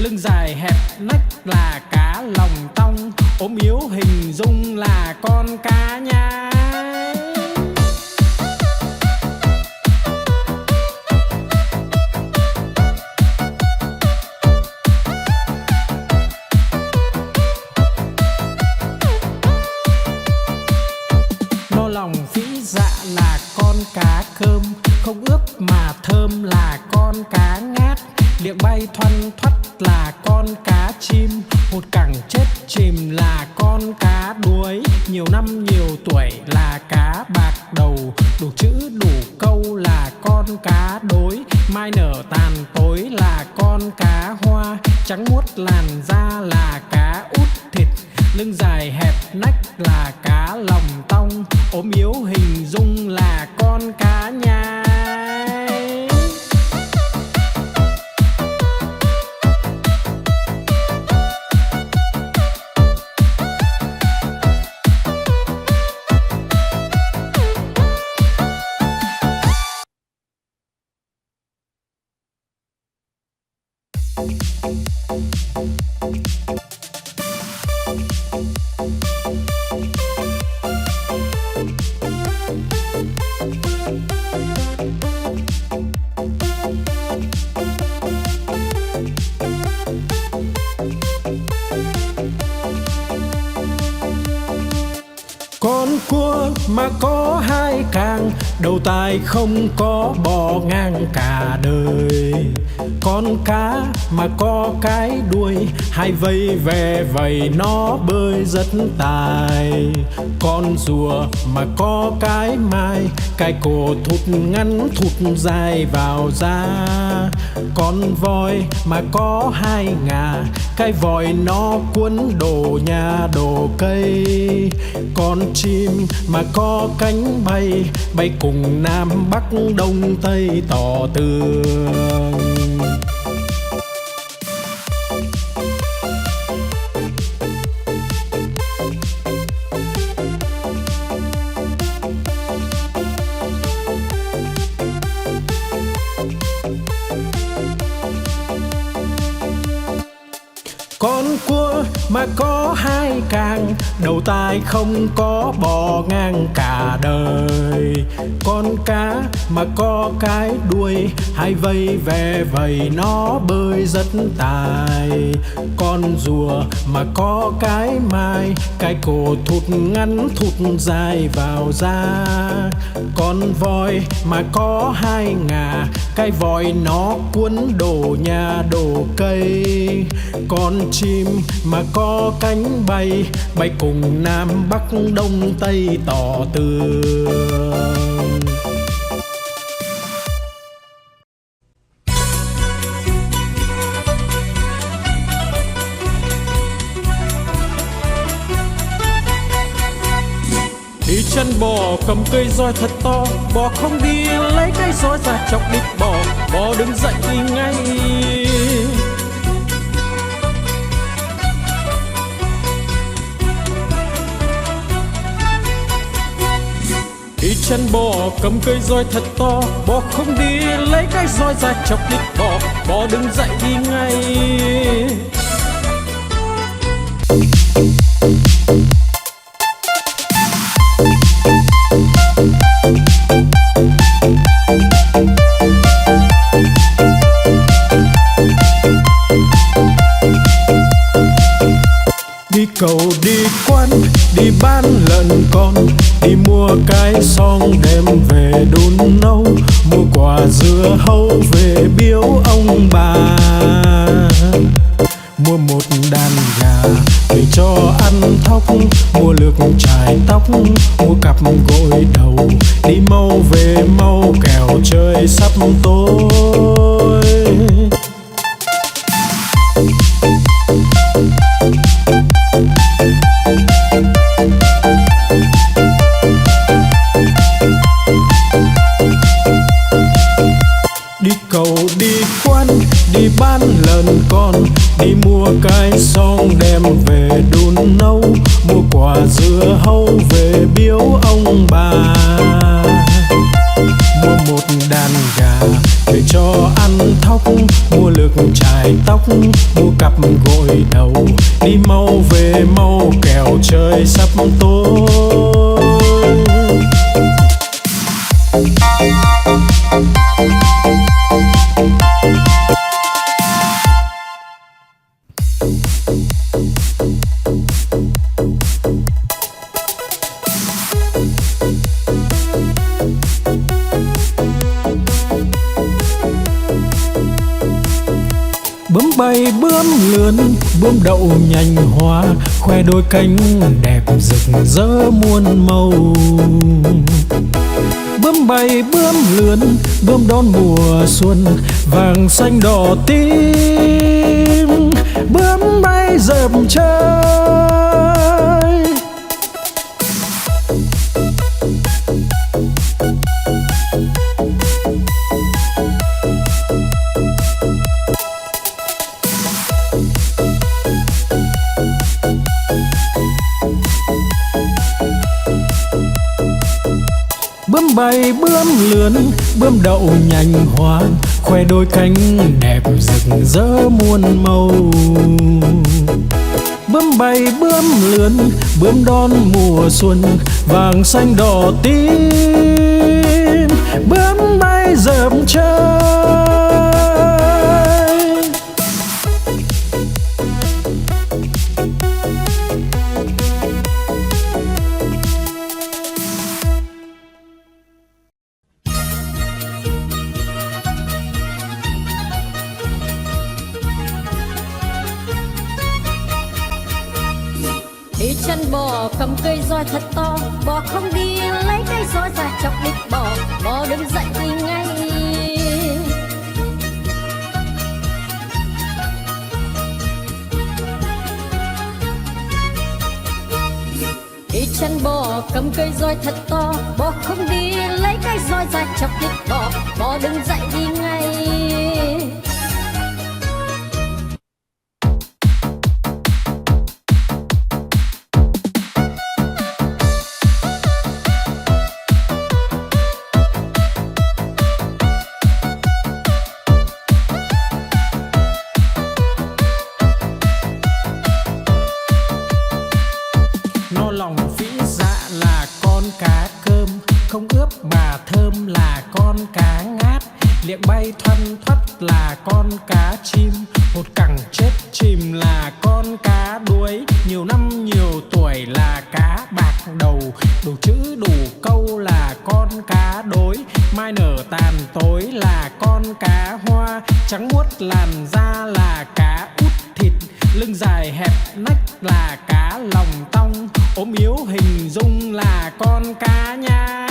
lưng dài hẹp nách là cá lòng tong, ốm yếu hình dung là con cá nhái. No lòng phĩ dạ là con cá cơm, không ướp mà thơm là con cá ngát. Miệng bay thoăn thoắt là con cá chim, hụt cẳng chết chìm là con cá đuối. Nhiều năm nhiều tuổi là cá bạc đầu, đủ chữ đủ câu là con cá đối. Mai nở tàn tối là con cá hoa, trắng muốt làn da là cá út thịt. Lưng dài hẹp nách là cá lòng tong, ốm yếu hình dung là con cá nhái. Con cua mà có hai càng, đầu tai không có bò ngang cả đời. Con cá mà có cái đuôi, hai vây ve vầy nó bơi rất tài. Con rùa mà có cái mai, cái cổ thụt ngắn thụt dài vào da. Con voi mà có hai ngà, cái vòi nó cuốn đồ nhà đồ cây. Con chim mà có cánh bay, bay cùng Nam Bắc Đông Tây tỏ tường. Con cua mà có hai càng, đầu tai không có bò ngang cả đời. Con cá mà có cái đuôi, hai vây ve vầy nó bơi rất tài. Con rùa mà có cái mai, cái cổ thụt ngắn thụt dài vào da. Con voi mà có hai ngà, cái vòi nó cuốn đồ nhà đồ cây. Con chim mà có cánh bay, bay cùng Nam Bắc Đông Tây tỏ tường. Đi chân bò cầm cây roi thật to, bò không đi lấy cây roi ra chọc đít bò, bò đứng dậy đi ngay. Đi chân bò cầm cây roi thật to, bò không đi lấy cái roi ra chọc đít bò, bò đứng dậy đi ngay. Đi cầu đi quán, đi bán lợn con, đi mua cái xong đem về đun nấu, mua quả dưa hấu về biếu ông bà. Mua một đàn gà về cho ăn thóc, mua lược chải tóc, mua cặp gội đầu, đi mau về mau kẻo trời sắp tối. Đi cầu đi quán, đi bán lợn con, đi mua cái xong đem về đun nấu, mua quả dưa hấu về biếu ông bà. Mua một đàn gà về cho ăn thóc, mua lược chải tóc, mua cặp gội đầu, đi mau về mau kẻo trời sắp tối. Bướm bay bướm lượn, bướm đậu nhành hoa, khoe đôi cánh đẹp rực rỡ muôn màu. Bướm bay bướm lượn, bướm đón mùa xuân, vàng xanh đỏ tím. Bướm bay dợp trời. Bướm bay bướm lượn, bướm đậu nhành hoa, khoe đôi cánh đẹp rực rỡ muôn màu. Bướm bay bướm lượn, bướm đón mùa xuân, vàng xanh đỏ tím. Bướm bay dợp trời. Đi chân bò cầm cây roi thật to, bò không đi lấy cây roi ra chọc đít bò, bò đứng dậy đi ngay. Đi chân bò cầm cây roi thật to, bò không đi lấy cây roi ra chọc đít bò, bò đứng dậy đi ngay. No lòng vĩ dạ là con cá cơm, không ướp mà thơm là con cá ngát. Liệng bay thoăn thoắt là con cá chim, hột cẳng chết chìm là con cá đuối. Nhiều năm nhiều tuổi là cá bạc đầu, đủ chữ đủ câu là con cá đối. Mai nở tàn tối là con cá hoa, trắng muốt làn da là cá út thịt. Lưng dài hẹp nách là cá lòng tong, ốm yếu hình dung là con cá nhái.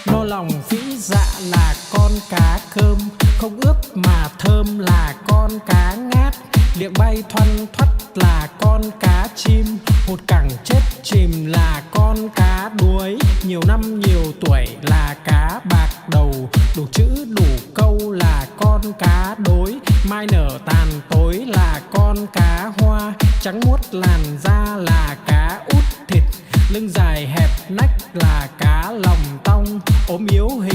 No lòng vĩ dạ là con cá cơm, không ướp mà thơm là con cá ngát. Liệng bay thoăn thoắt là con cá chim, hột cẳng chết chìm là con cá đuối. Nhiều năm nhiều tuổi là cá bạc đầu, đủ chữ đủ câu là con cá đối. Mai nở tàn tối là con cá hoa, trắng muốt làn da là cá út thịt. Lưng dài hẹp nách là cá lòng tong, ốm yếu hình